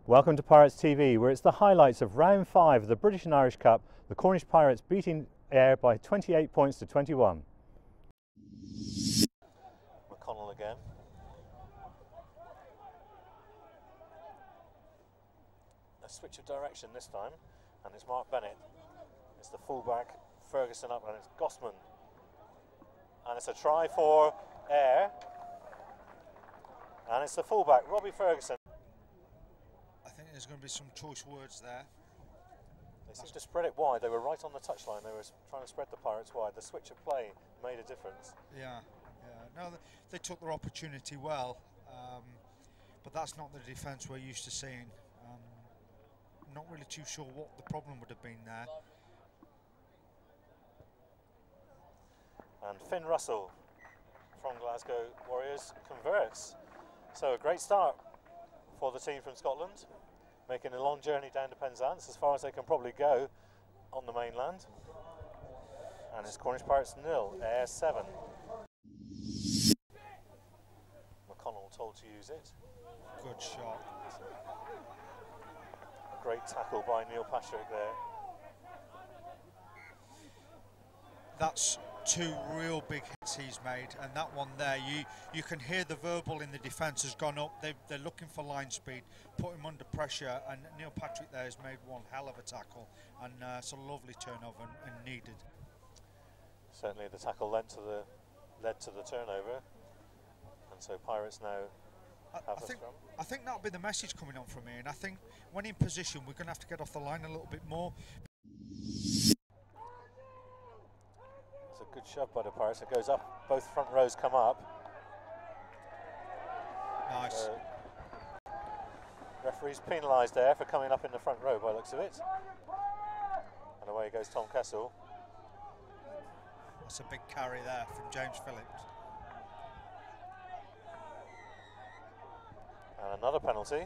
Welcome to Pirates TV, where it's the highlights of round 5 of the British and Irish Cup, the Cornish Pirates beating Ayr by 28 points to 21. McConnell again. A switch of direction this time, and it's Mark Bennett. It's the fullback, Ferguson up, and it's Gossman. And it's a try for Ayr. And it's the fullback, Robbie Ferguson. I think there's going to be some choice words there. They seemed to spread it wide. They were right on the touchline. They were trying to spread the Pirates wide. The switch of play made a difference. Yeah. No, they took their opportunity well, but that's not the defence we're used to seeing. Not really too sure what the problem would have been there. And Finn Russell from Glasgow Warriors converts. So a great start for the team from Scotland, making a long journey down to Penzance, as far as they can probably go on the mainland. And it's Cornish Pirates 0, Ayr 7. McConnell told to use it. Good shot. A great tackle by Neil Patrick there. That's two real big hits he's made, and that one there, you can hear the verbal in the defence has gone up. They're looking for line speed, put him under pressure, and Neil Patrick there has made one hell of a tackle, and it's a lovely turnover and needed. Certainly the tackle led to the turnover, and so Pirates now have a scrum. I think that'll be the message coming on from here, and I think when in position we're going to have to get off the line a little bit more. Good shove by the Pirates. It goes up. Both front rows come up. Nice. Referee's penalised there for coming up in the front row by the looks of it. And away goes Tom Kessel. That's a big carry there from James Phillips. And another penalty.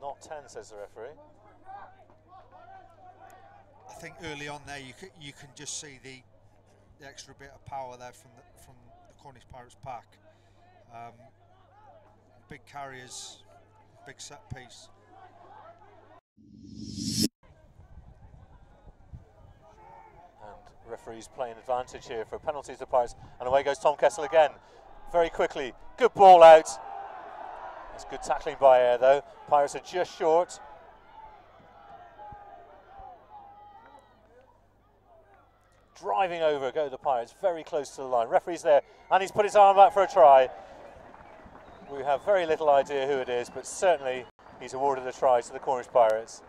Not 10, says the referee. I think early on there you can just see the extra bit of power there from the Cornish Pirates pack. Big carriers, big set piece. And referees playing advantage here for penalties to Pirates. And away goes Tom Kessel again. Very quickly. Good ball out. That's good tackling by Ayr though. Pirates are just short. Driving over go the Pirates, very close to the line. Referee's there, and he's put his arm out for a try. We have very little idea who it is, but certainly he's awarded a try to the Cornish Pirates.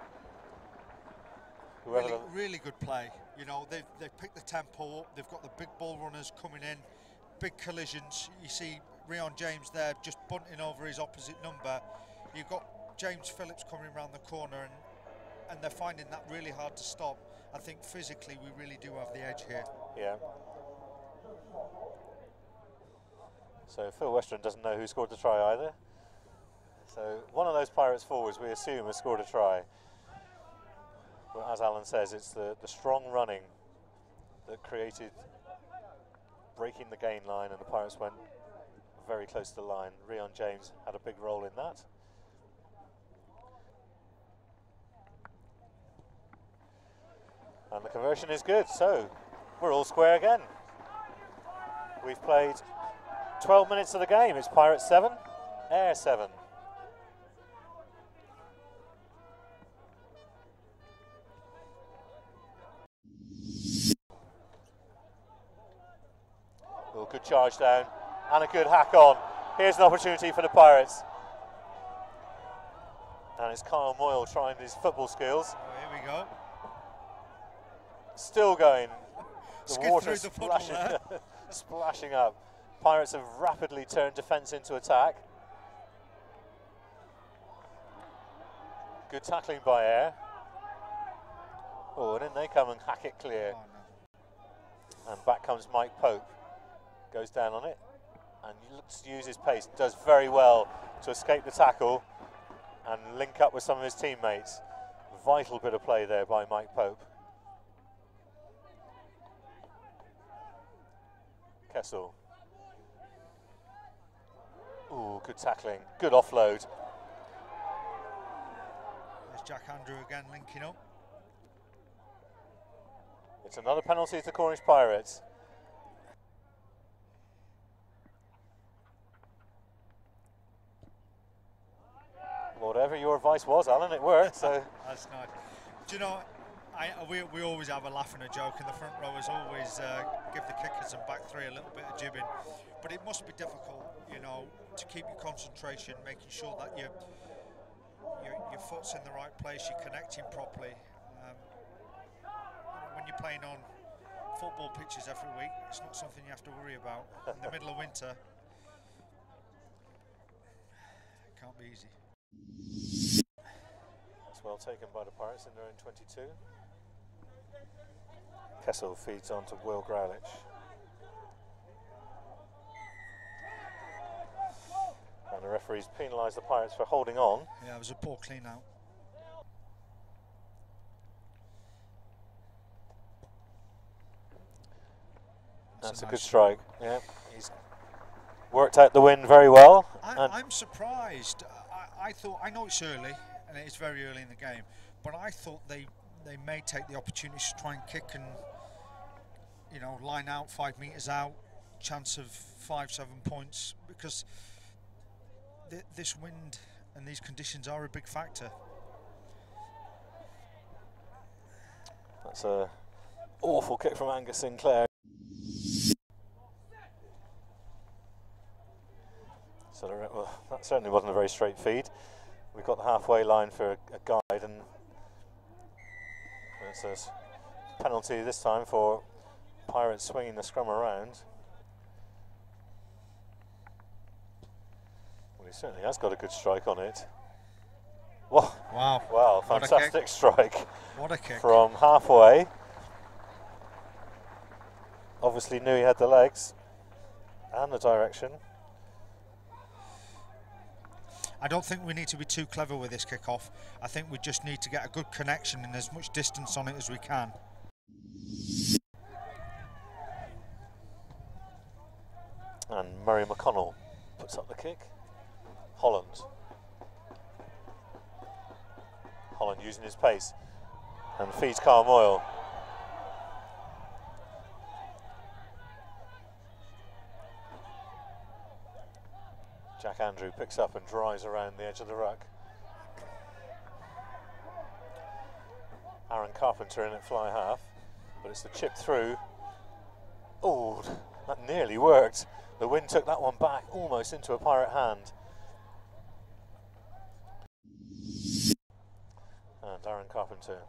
Really good play. You know, they've picked the tempo up. They've got the big ball runners coming in, big collisions. You see Rion James there just bunting over his opposite number. You've got James Phillips coming around the corner, and they're finding that really hard to stop. I think physically we really do have the edge here. Yeah. So Phil Western doesn't know who scored the try either. So one of those Pirates forwards we assume has scored a try. But as Alan says, it's the strong running that created breaking the gain line, and the Pirates went very close to the line. Rion James had a big role in that. And the conversion is good, so we're all square again. We've played 12 minutes of the game. It's Pirates 7, Ayr 7. Oh, good charge down and a good hack on. Here's an opportunity for the Pirates. And it's Kyle Moyle trying his football skills. Oh, here we go. Still going. The Skid water through the splashing up. Pirates have rapidly turned defence into attack. Good tackling by Ayr. Oh, and then they come and hack it clear. Oh, no. And back comes Mike Pope. Goes down on it and looks to use his pace. Does very well to escape the tackle and link up with some of his teammates. Vital bit of play there by Mike Pope. Kessel. Ooh, good tackling, good offload. That's Jack Andrew again linking up. It's another penalty to the Cornish Pirates. Whatever your advice was, Alan, it worked. So that's nice. Do you know, we always have a laugh and a joke, and the front rowers always give the kickers and back three a little bit of jibbing. But it must be difficult, you know, to keep your concentration, making sure that your foot's in the right place, you're connecting properly. When you're playing on football pitches every week, it's not something you have to worry about. In the middle of winter, it can't be easy. It's well taken by the Pirates in their own 22. Kessel feeds on to Will Growlich. And the referees penalise the Pirates for holding on. Yeah, it was a poor clean out. That's a good strike. Yeah, he's worked out the win very well. I'm surprised. I know it's early, and it's very early in the game, but I thought they may take the opportunity to try and kick and, you know, line out 5 metres out, chance of 5-7 points, because this wind and these conditions are a big factor. That's a awful kick from Angus Sinclair. So well, that certainly wasn't a very straight feed. We've got the halfway line for a guide, and it's a penalty this time for Pirates swinging the scrum around. Well, he certainly has got a good strike on it. Whoa. Wow. Wow, fantastic strike. What a kick. From halfway. Obviously knew he had the legs and the direction. I don't think we need to be too clever with this kickoff. I think we just need to get a good connection and as much distance on it as we can. And Murray McConnell puts up the kick. Holland using his pace and feeds Carmoyle. Jack Andrew picks up and drives around the edge of the ruck. Aaron Carpenter in at fly half, but it's the chip through. Oh, that nearly worked. The wind took that one back almost into a Pirate hand. And Aaron Carpenter.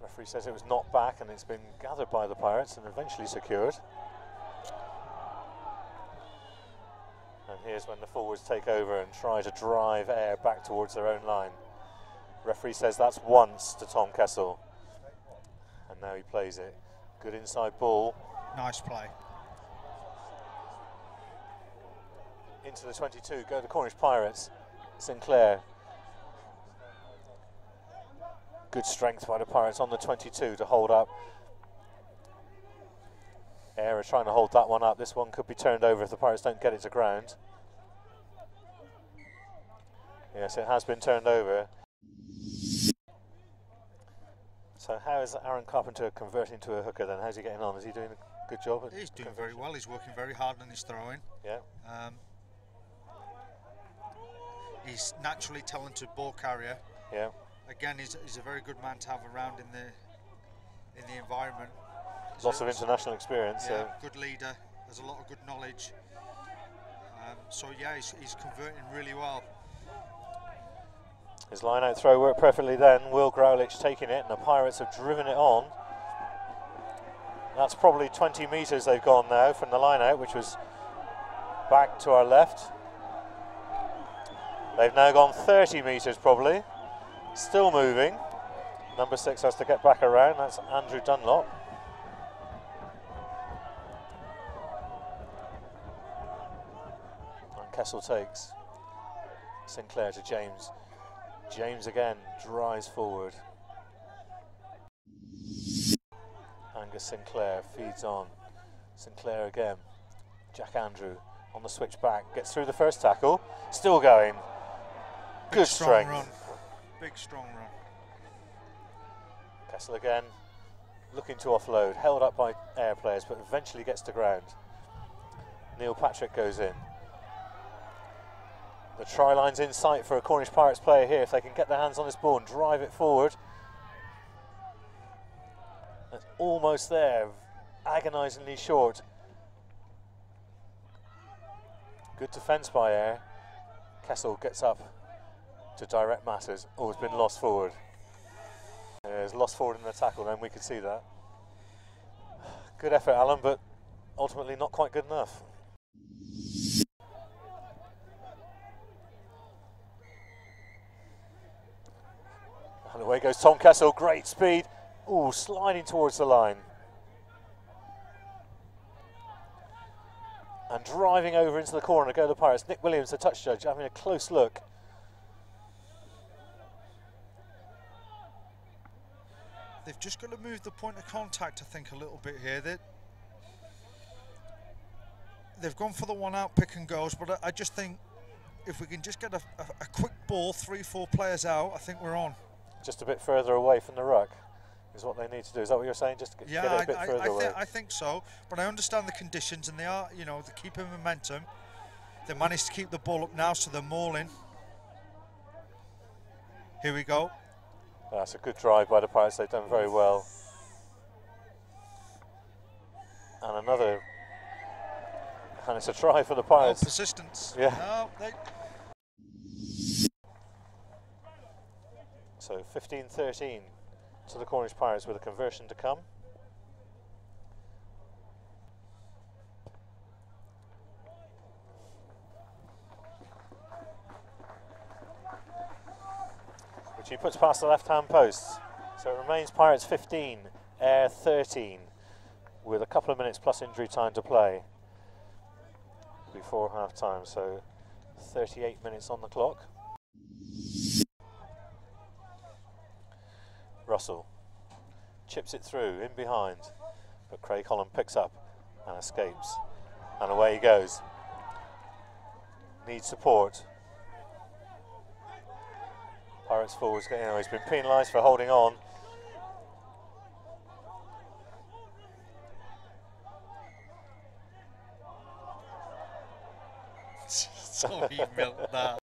Referee says it was knocked back and it's been gathered by the Pirates and eventually secured. And here's when the forwards take over and try to drive air back towards their own line. Referee says that's once to Tom Kessel. And now he plays it. Good inside ball. Nice play. Into the 22, go the Cornish Pirates. Sinclair. Good strength by the Pirates on the 22 to hold up. Air are trying to hold that one up. This one could be turned over if the Pirates don't get it to ground. Yes, it has been turned over. So how is Aaron Carpenter converting to a hooker then? How's he getting on? Is he doing a good job? He's doing very well. He's working very hard on his throwing. Yeah. He's naturally talented ball carrier. Yeah. Again, he's a very good man to have around in the environment. Lots of international experience. Yeah, good leader. There's a lot of good knowledge. So yeah, he's converting really well. His line-out throw worked perfectly then. Will Growlich taking it, and the Pirates have driven it on. That's probably 20 metres they've gone now from the line-out, which was back to our left. They've now gone 30 metres probably. Still moving. Number 6 has to get back around. That's Andrew Dunlop. And Kessel takes. Sinclair to James. James again drives forward. Angus Sinclair feeds on. Sinclair again. Jack Andrew on the switch back. Gets through the first tackle. Still going. Good strength. Big strong run. Kessel again, looking to offload, held up by Ayr players, but eventually gets to ground. Neil Patrick goes in. The try line's in sight for a Cornish Pirates player here if they can get their hands on this ball and drive it forward. That's almost there, agonisingly short. Good defence by Ayr. Kessel gets up to direct matters. Oh, it's been lost forward. It's lost forward in the tackle then, we could see that. Good effort, Alan, but ultimately not quite good enough. And away goes Tom Kessel, great speed. Ooh, sliding towards the line. And driving over into the corner go the Pirates. Nick Williams, the touch judge, having a close look. They've just got to move the point of contact, I think, a little bit here. They've gone for the one out pick and goes, but I just think if we can just get a quick ball, 3-4 players out, I think we're on. Just a bit further away from the ruck is what they need to do. Is that what you're saying? Just get it a bit further away? I think so, but I understand the conditions, and they are, you know, they're keeping momentum. They managed to keep the ball up now, so they're mauling. Here we go. That's a good drive by the Pirates. They've done very well. And another, and it's a try for the Pirates. Oh, persistence. Yeah. No, So 15-13 to the Cornish Pirates with a conversion to come. Which he puts past the left-hand post. So it remains Pirates 15, Ayr 13, with a couple of minutes plus injury time to play before half-time. So 38 minutes on the clock. Russell chips it through in behind, but Craig Holland picks up and escapes, and away he goes. Needs support. Pirates forwards, he's been penalised for holding on. So he milked that.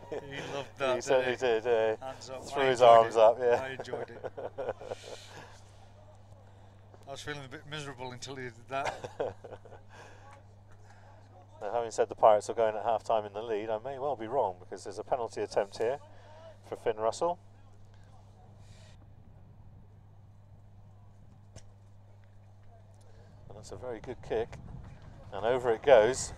He loved that. He certainly did. Hands up. Threw his arms up. Yeah. I enjoyed it. I was feeling a bit miserable until he did that. Now, having said the Pirates are going at half-time in the lead, I may well be wrong because there's a penalty attempt here for Finn Russell. And that's a very good kick. And over it goes.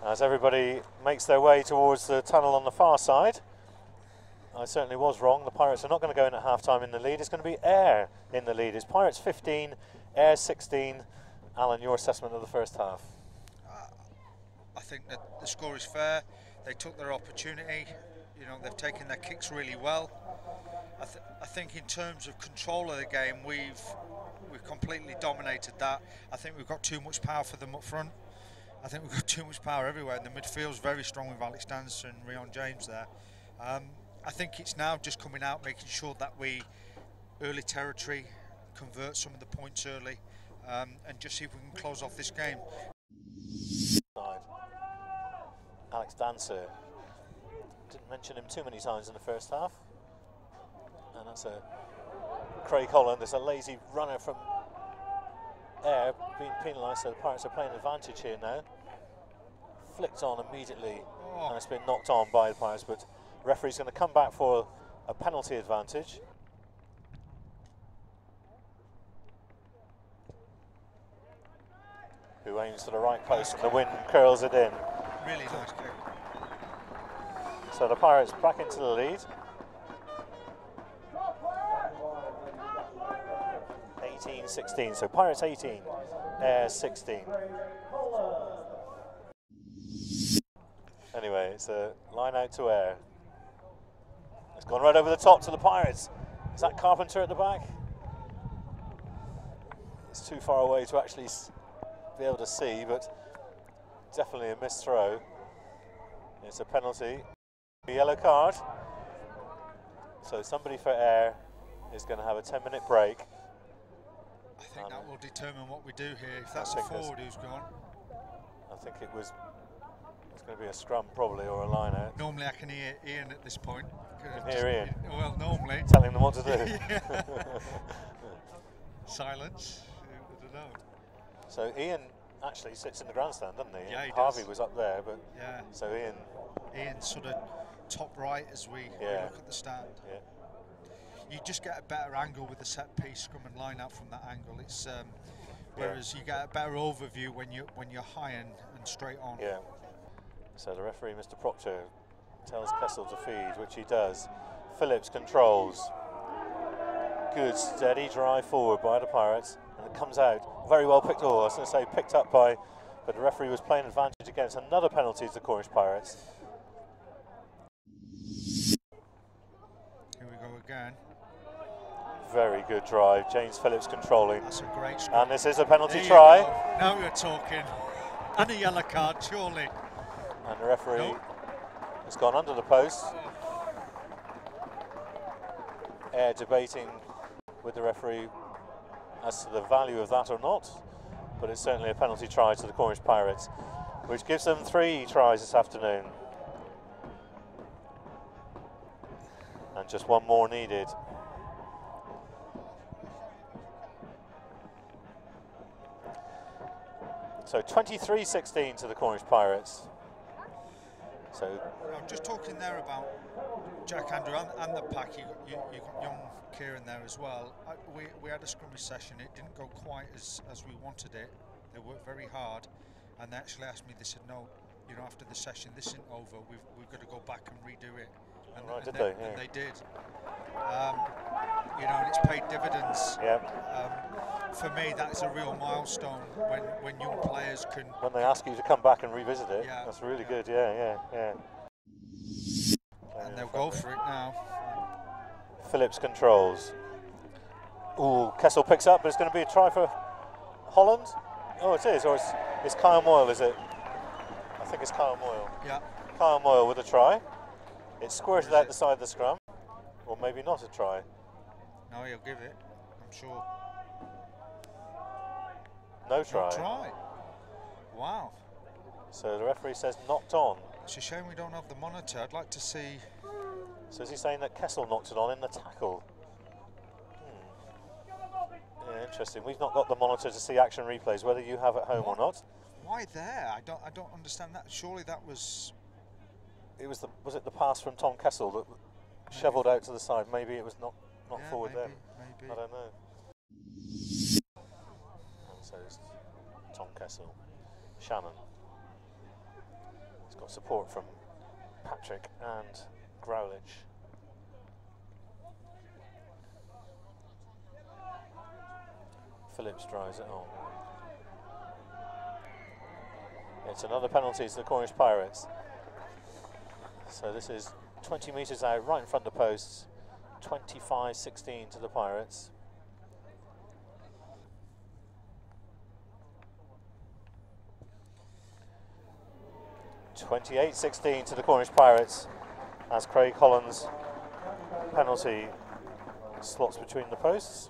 As everybody makes their way towards the tunnel on the far side. I certainly was wrong. The Pirates are not going to go in at half-time in the lead. It's going to be Ayr in the lead. It's Pirates 15, Ayr 16. Alan, your assessment of the first half? I think that the score is fair. They took their opportunity. You know, they've taken their kicks really well. I think in terms of control of the game, we've completely dominated that. I think we've got too much power for them up front. I think we've got too much power everywhere, and the midfield's very strong with Alex Dancer and Rion James there. I think it's now just coming out, making sure that we early territory, convert some of the points early, and just see if we can close off this game. Alex Dancer, didn't mention him too many times in the first half, and that's a Craig Holland. There's a lazy runner from Ayr being penalised, so the Pirates are playing advantage here now. Flicked on immediately, and it's been knocked on by the Pirates, but the referee's going to come back for a penalty advantage. Who aims for the right post, and the wind curls it in. Really nice kick. So the Pirates back into the lead. 18-16, so Pirates 18, Ayr 16. Anyway, it's a line out to Ayr. It's gone right over the top to the Pirates. Is that Carpenter at the back? It's too far away to actually be able to see, but definitely a missed throw. It's a penalty. A yellow card. So somebody for Ayr is going to have a 10-minute break. I think that will determine what we do here. If that's a forward who's gone. I think it's going to be a scrum probably, or a line out. Normally I can hear Ian at this point. You can hear Ian? Well, normally. Telling them what to do. Silence. I don't know. So Ian actually sits in the grandstand, doesn't he? Yeah, he Harvey does. was up there, but yeah. So Ian's sort of top right as we look at the stand. Yeah. You just get a better angle with the set piece scrum and line out from that angle. It's whereas you get a better overview when you're high and straight on. Yeah. So the referee, Mr. Proctor, tells Kessel to feed, which he does. Phillips controls. Good steady drive forward by the Pirates, and it comes out very well picked. Oh, I was going to say picked up by, but the referee was playing advantage against another penalty to the Cornish Pirates. Here we go again. Very good drive, James Phillips controlling. That's a great scrum. And this is a penalty try. Now you're talking. And a yellow card, surely. And the referee has gone under the post. Ayr debating with the referee as to the value of that or not, but it's certainly a penalty try to the Cornish Pirates, which gives them 3 tries this afternoon. And just one more needed. So 23-16 to the Cornish Pirates. So I'm just talking there about Jack Andrew and the pack. You got young Kieran there as well. We had a scrummage session. It didn't go quite as we wanted it. They worked very hard, and they actually asked me. They said, "No, you know, after the session, this isn't over. We've got to go back and redo it." And, right, and did they? And they did. You know, and it's paid dividends. Yeah. For me, that is a real milestone when young players can. When they ask you to come back and revisit it, yeah, that's really good. Yeah. And they'll go for it now. Phillips controls. Ooh, Kessel picks up, but it's going to be a try for Holland. Oh, it is, or it's Kyle Moyle, is it? I think it's Kyle Moyle. Yeah. Kyle Moyle with a try. It's squirted out the side of the scrum, or maybe not a try. No, he'll give it, I'm sure. No try. No try. Wow. So the referee says knocked on. It's a shame we don't have the monitor. I'd like to see. So is he saying that Kessel knocked it on in the tackle? Yeah, interesting. We've not got the monitor to see action replays, whether you have at home or not. Why there? I don't understand that. Surely that was. Was it the pass from Tom Kessel that shovelled out to the side? Maybe it was not forward maybe, then. Maybe. I don't know. And so it's Tom Kessel. Shannon. He's got support from Patrick and Growlich. Phillips drives it on. It's another penalty to the Cornish Pirates. So this is 20 metres out, right in front of the posts. 25-16 to the Pirates. (28-16) to the Cornish Pirates, as Craig Holland's penalty slots between the posts.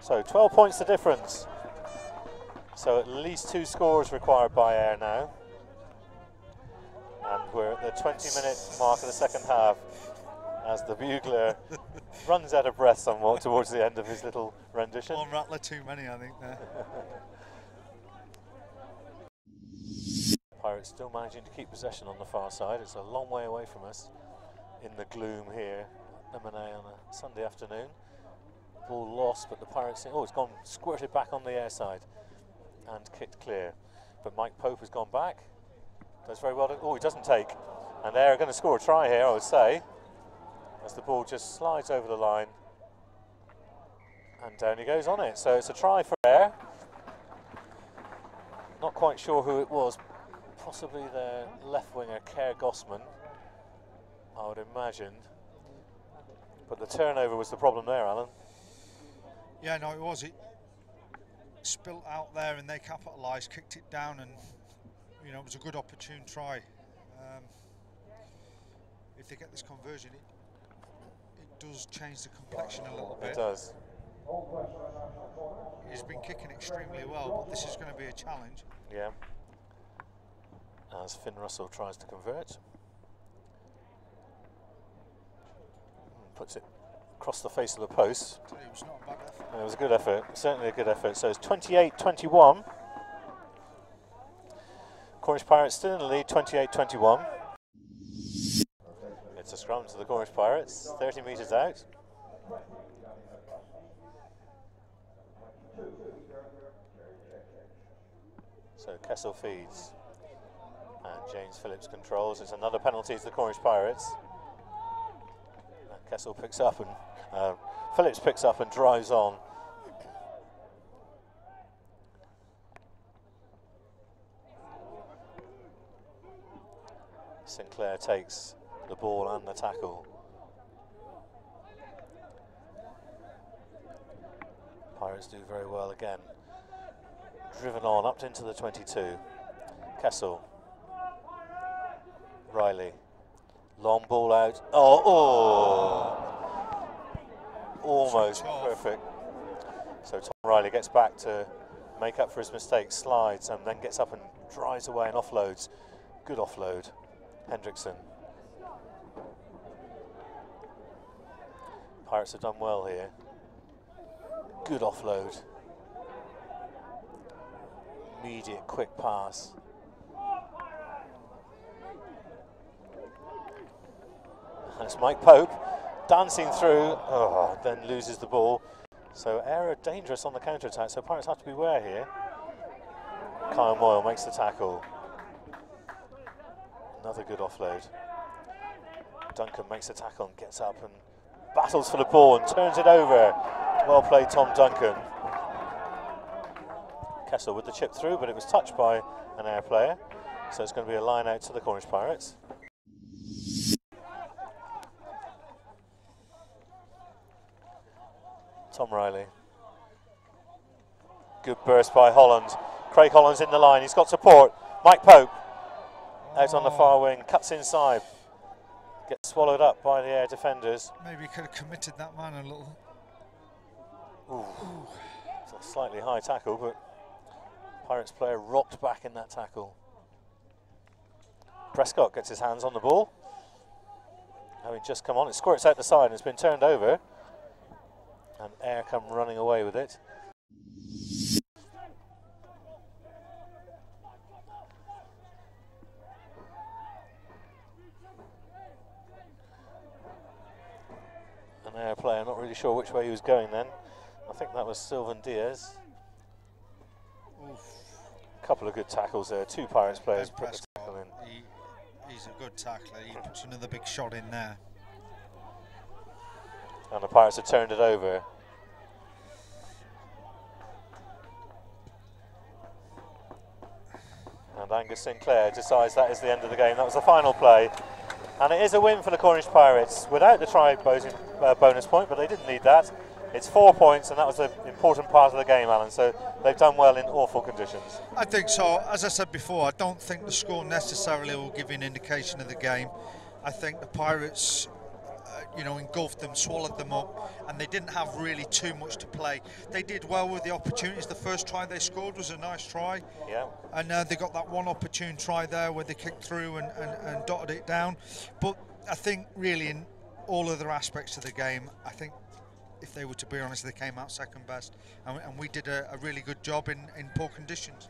So 12 points the difference. So at least 2 scores required by Ayr now. And we're at the 20-minute mark of the second half as the bugler runs out of breath somewhat towards the end of his little rendition. One rattler too many, I think, there. Pirates still managing to keep possession on the far side. It's a long way away from us in the gloom here at M&A on a Sunday afternoon. Ball lost, but the Pirates, it's gone squirted back on the air side and kicked clear. But Mike Pope has gone back. Does very well. He doesn't take. And they're going to score a try here, I would say, as the ball just slides over the line. And down he goes on it. So it's a try for Ayr. Not quite sure who it was. Possibly their left winger, Kerr Gossman, I would imagine. But the turnover was the problem there, Alan. Yeah, no, it was. It spilt out there and they capitalised, kicked it down, and it was a good opportune try. if they get this conversion, it does change the complexion a little bit. It does. He's been kicking extremely well, but this is going to be a challenge. Yeah. As Finn Russell tries to convert. Puts it across the face of the post. It was not a bad effort. It was a good effort, certainly a good effort. So it's 28-21. Cornish Pirates still in the lead, 28-21. It's a scrum to the Cornish Pirates, 30 metres out. So Kessel feeds and James Phillips controls. It's another penalty to the Cornish Pirates. And Kessel picks up and Phillips picks up and drives on. Sinclair takes the ball and the tackle. Pirates do very well again. Driven on up into the 22. Kessel. Riley. Long ball out. Almost perfect. So Tom Riley gets back to make up for his mistakes, slides and then gets up and drives away and offloads. Good offload. Hendrickson. Pirates have done well here. Good offload. Immediate quick pass. And it's Mike Pope dancing through, then loses the ball. So error dangerous on the counter-attack, so Pirates have to beware here. Kyle Moyle makes the tackle. Another good offload. Duncan makes the tackle and gets up and battles for the ball and turns it over. Well played, Tom Duncan. Kessel with the chip through, but it was touched by an air player. So it's going to be a line out to the Cornish Pirates. Tom Riley. Good burst by Holland. Craig Holland's in the line, he's got support. Mike Pope out on the far wing, cuts inside. Gets swallowed up by the air defenders. Maybe he could have committed that man a little. Ooh. It's a slightly high tackle, but Pirates player rocked back in that tackle. Prescott gets his hands on the ball. Having just come on, it squirts out the side and it's been turned over. And Air come running away with it. An Air player, not really sure which way he was going then. I think that was Sylvan Diaz. A couple of good tackles there. Two Pirates players put the tackle in. He's a good tackler. He puts another big shot in there. And the Pirates have turned it over. And Angus Sinclair decides that is the end of the game. That was the final play. And it is a win for the Cornish Pirates without the try bonus point, but they didn't need that. It's 4 points, and that was an important part of the game, Alan. So they've done well in awful conditions. I think so. As I said before, I don't think the score necessarily will give you an indication of the game. I think the Pirates, engulfed them, swallowed them up, and they didn't have really too much to play. They did well with the opportunities. The first try they scored was a nice try. Yeah. And they got that one opportune try there where they kicked through and dotted it down. But I think really in all other aspects of the game, I think if they were to be honest, they came out second best, and we did a really good job in poor conditions.